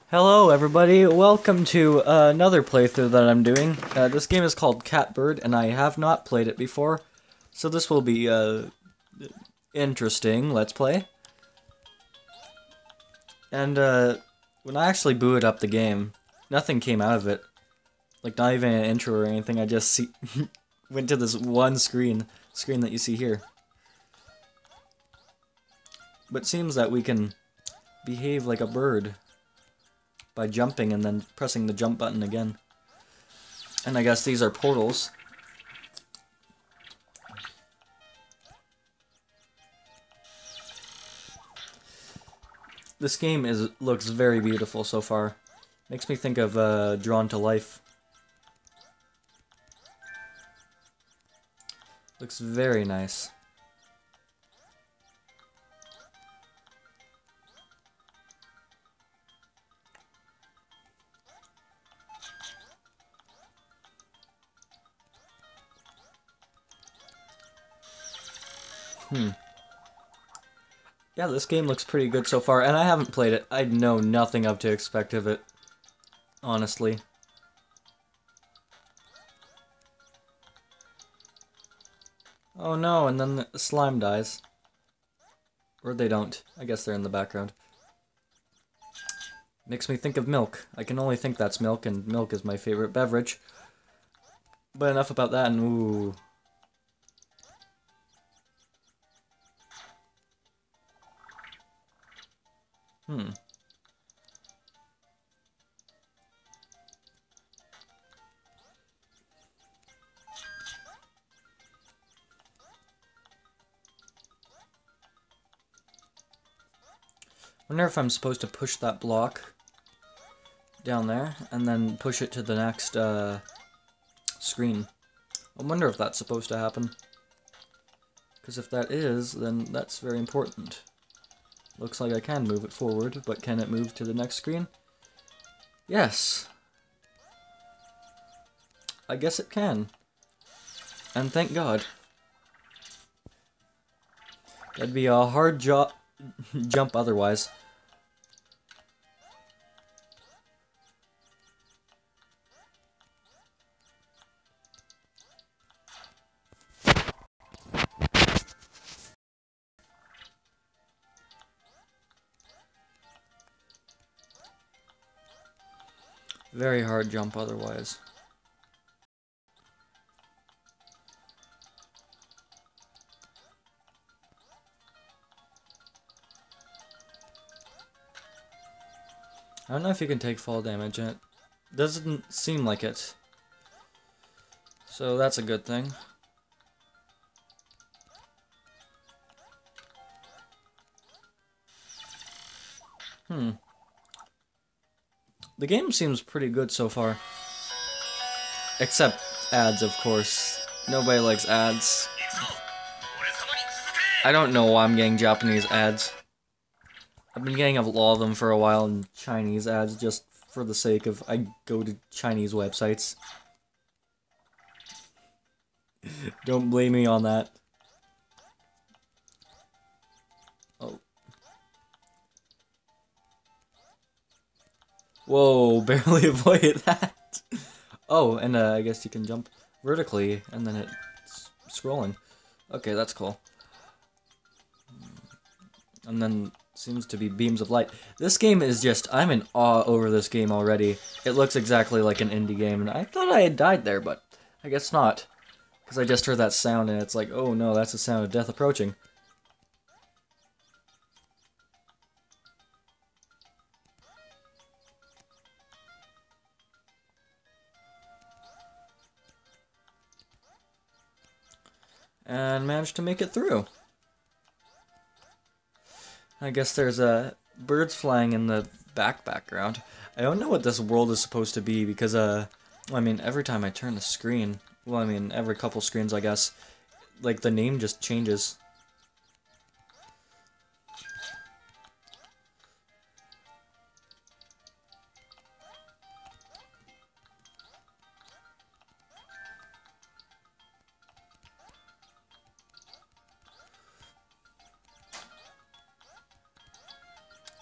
Hello everybody, welcome to another playthrough that I'm doing. This game is called Catbird, and I have not played it before, so this will be interesting. Let's play. And when I actually booted up the game, nothing came out of it. Like, not even an intro or anything, I just went to this one screen that you see here. But it seems that we can behave like a bird by jumping and then pressing the jump button again. And I guess these are portals. This game looks very beautiful so far. Makes me think of Drawn to Life. Looks very nice. Yeah, this game looks pretty good so far, and I haven't played it. I know nothing of to expect of it, honestly. Oh no, and then the slime dies. Or they don't. I guess they're in the background. Makes me think of milk. I can only think that's milk, and milk is my favorite beverage. But enough about that, and ooh. Wonder if I'm supposed to push that block down there and then push it to the next screen. I wonder if that's supposed to happen. Because if that is, then that's very important. Looks like I can move it forward, but can it move to the next screen? Yes. I guess it can. And thank God. That'd be a hard jump otherwise. Very hard jump otherwise. I don't know if you can take fall damage, and it doesn't seem like it. So that's a good thing. The game seems pretty good so far. Except ads, of course. Nobody likes ads. I don't know why I'm getting Japanese ads. I've been getting a lot of them for a while, and Chinese ads just for the sake of I go to Chinese websites. Don't blame me on that. Oh. Whoa, barely avoided that. Oh, and I guess you can jump vertically, and then it's scrolling. Okay, that's cool. And then seems to be beams of light. This game is just, I'm in awe over this game already. It looks exactly like an indie game, and I thought I had died there, but I guess not. Because I just heard that sound, and it's like, oh no, that's the sound of death approaching. And managed to make it through. I guess there's birds flying in the background. I don't know what this world is supposed to be because, well, I mean, every time I turn the screen, well, I mean, every couple screens, I guess, like, the name just changes.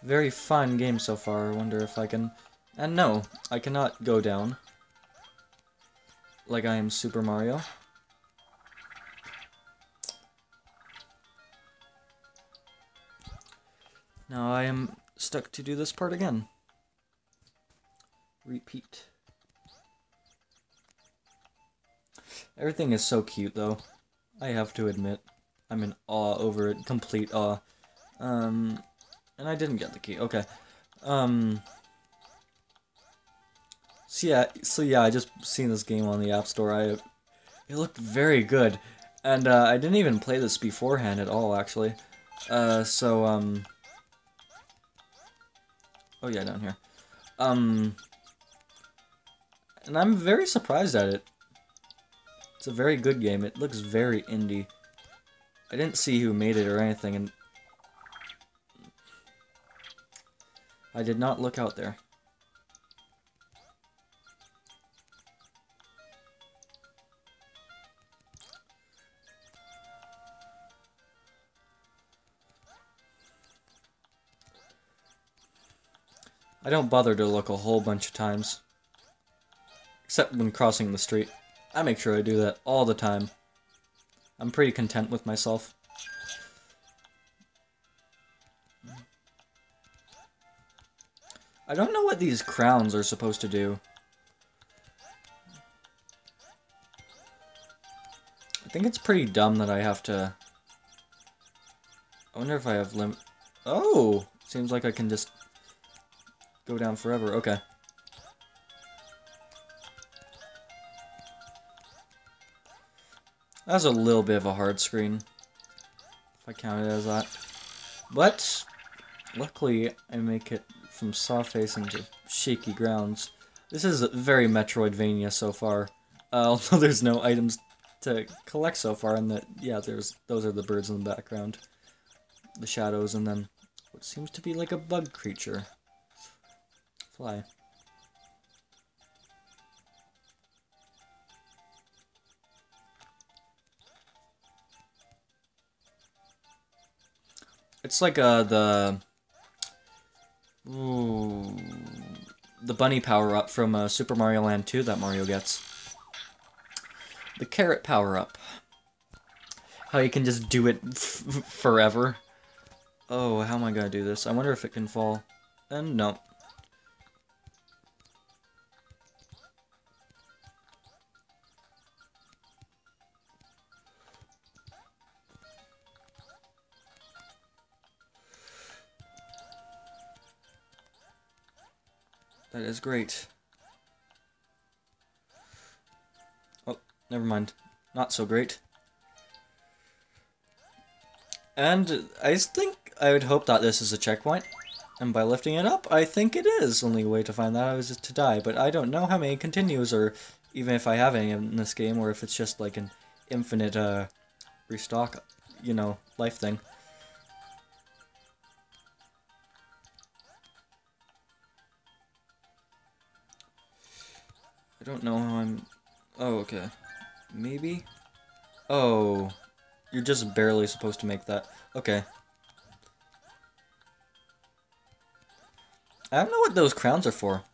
Very fun game so far. I wonder if I can... And no, I cannot go down. Like I am Super Mario. Now I am stuck to do this part again. Repeat. Everything is so cute though. I have to admit. I'm in awe over it. Complete awe. And I didn't get the key. Okay. So yeah, I just seen this game on the App Store. It looked very good. And I didn't even play this beforehand at all, actually. Oh yeah, down here. And I'm very surprised at it. It's a very good game. It looks very indie. I didn't see who made it or anything, and I did not look out there. I don't bother to look a whole bunch of times. Except when crossing the street. I make sure I do that all the time. I'm pretty content with myself. I don't know what these crowns are supposed to do. I think it's pretty dumb that I have to... I wonder if I have Oh! Seems like I can just go down forever. Okay. That was a little bit of a hard screen, if I count it as that. But, luckily, I make it from soft face into shaky grounds. This is very Metroidvania so far, although there's no items to collect so far, and yeah, those are the birds in the background, the shadows, and then what seems to be like a bug creature. Fly. It's like the bunny power-up from Super Mario Land 2 that Mario gets. The carrot power-up. How you can just do it forever. Oh, how am I gonna do this? I wonder if it can fall. And no. That is great. Oh, never mind. Not so great. And I would hope that this is a checkpoint. And by lifting it up, I think it is. Only way to find that out is to die. But I don't know how many continues, or even if I have any in this game, or if it's just like an infinite restock, you know, life thing. I don't know how I'm... Oh, okay. Maybe? Oh. You're just barely supposed to make that. Okay. I don't know what those crowns are for.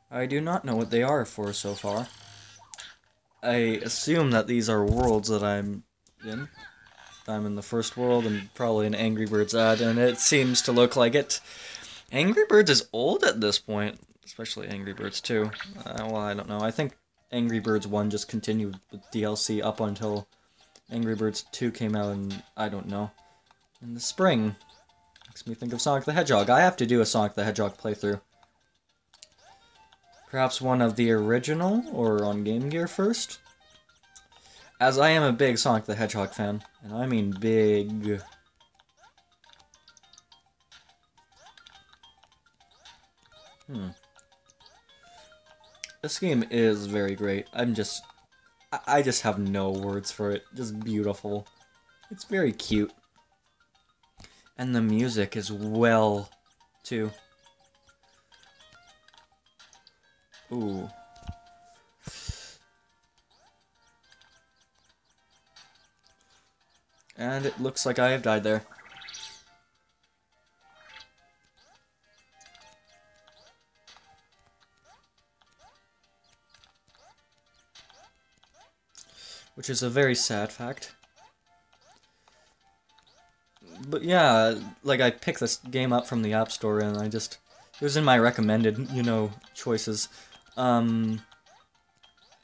I do not know what they are for so far. I assume that these are worlds that I'm in. I'm in the first world and probably an Angry Birds ad, and it seems to look like it. Angry Birds is old at this point, especially Angry Birds 2. Well, I don't know. I think Angry Birds 1 just continued with DLC up until Angry Birds 2 came out in, I don't know, in the spring. Makes me think of Sonic the Hedgehog. I have to do a Sonic the Hedgehog playthrough. Perhaps one of the original, or on Game Gear first? As I am a big Sonic the Hedgehog fan, and I mean big. This game is very great. I just have no words for it. Just beautiful. It's very cute. And the music is well, too. Ooh. And it looks like I have died there. Which is a very sad fact. But yeah, like I picked this game up from the App Store and it was in my recommended, choices. And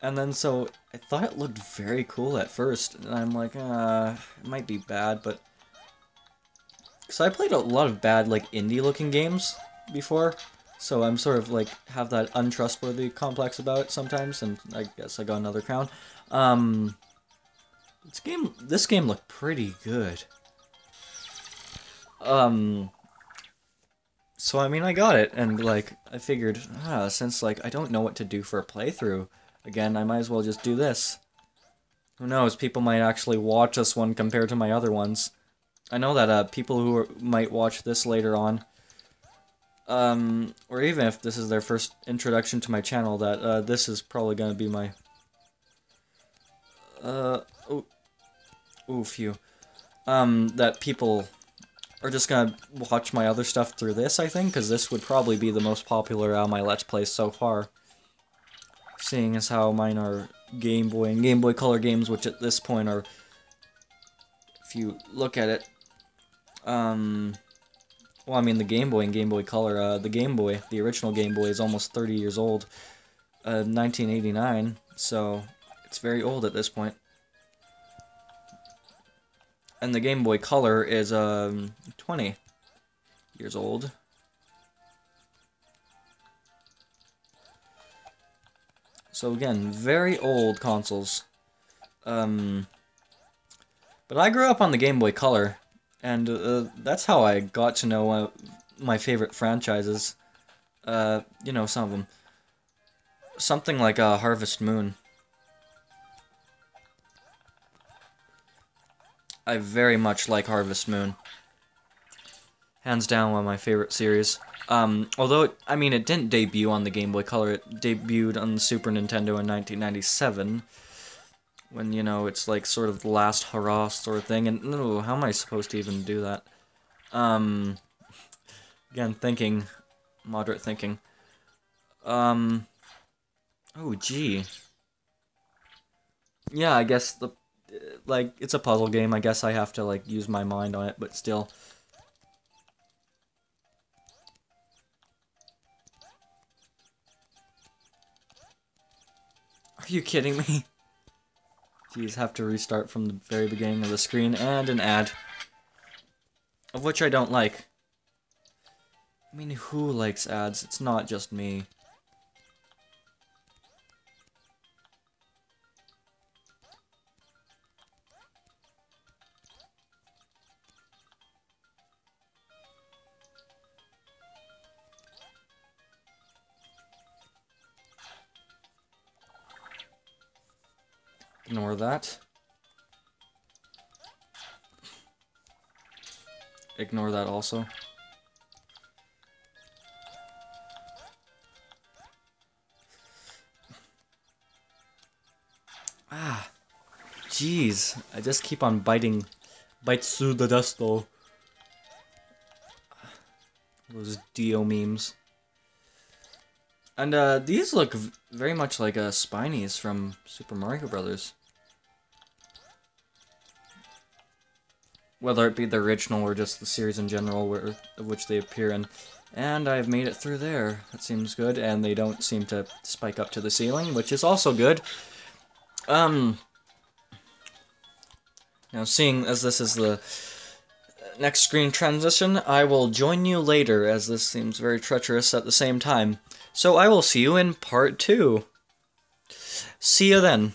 then so I thought it looked very cool at first, and I'm like, it might be bad, but... Because I played a lot of bad, like, indie-looking games before, so I'm sort of, like, have that untrustworthy complex about it sometimes, and I guess I got another crown. This game looked pretty good. So, I mean, I got it, and, like, I figured, since, like, I don't know what to do for a playthrough, again, I might as well just do this. Who knows, people might actually watch this one compared to my other ones. I know that, people who might watch this later on, or even if this is their first introduction to my channel, that, this is probably gonna be my... phew. That people are just gonna watch my other stuff through this, I think, because this would probably be the most popular out of my Let's Plays so far. Seeing as how mine are Game Boy and Game Boy Color games, which at this point are, if you look at it, well, I mean the Game Boy and Game Boy Color, the Game Boy, the original Game Boy is almost 30 years old, 1989, so it's very old at this point. And the Game Boy Color is 20 years old. So again, very old consoles. But I grew up on the Game Boy Color, and that's how I got to know my favorite franchises. Some of them. Something like Harvest Moon. I very much like Harvest Moon. Hands down one of my favorite series. Although, it didn't debut on the Game Boy Color, it debuted on the Super Nintendo in 1997. When, it's like sort of the last hurrah sort of thing, and how am I supposed to even do that? Again, moderate thinking. Oh, gee. Yeah, I guess it's a puzzle game. I guess I have to, like, use my mind on it, but still. Are you kidding me? Jeez, have to restart from the very beginning of the screen, and an ad. Of which I don't like. I mean, who likes ads? It's not just me. Ignore that. Ignore that also. Jeez. I just keep on biting. Bites through the dust though. Those Dio memes. And these look very much like Spinies from Super Mario Brothers. Whether it be the original or just the series in general, of which they appear in. And I've made it through there. That seems good, and they don't seem to spike up to the ceiling, which is also good. Now, seeing as this is the next screen transition, I will join you later, as this seems very treacherous at the same time. So I will see you in part 2. See you then.